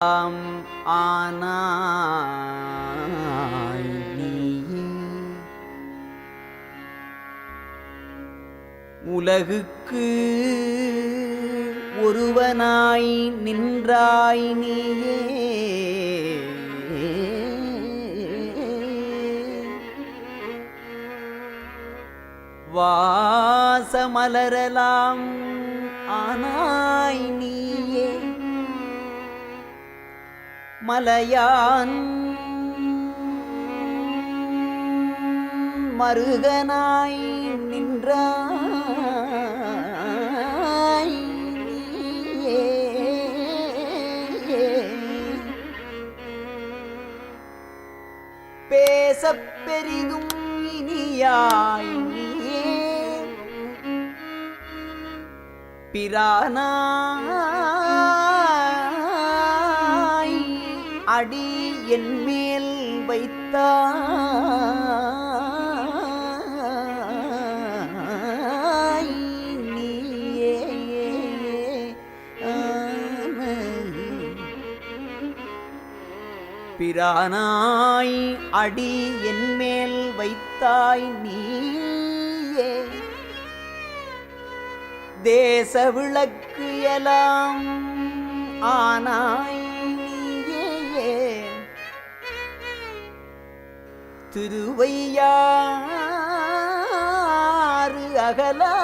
ஆனாய் நீ உலகுக்கு ஒருவனாய் நின்றாய் நீயே வாசமலரலாம் ஆனாய் நீயே மலையான் மருகனாய் நின்றாய் நீயே பேசப் பெரிதும் இனியாய் நீயே பிரானாய் அடி என் மேல் வைத்தாய் நீயே பிரானாய் அடி என் மேல் வைத்தாய் நீயே தேச விளக்கு எல்லாம் ஆனாய் நீயே திருவையாறு அகலாத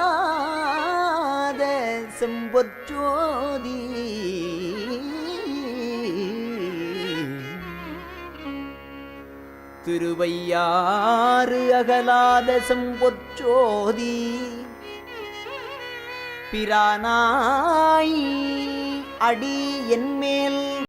செம்பொற்சோதி திருவையாறு அகலாத செம்பொற்சோதி பிரானாய் அடி என் மேல்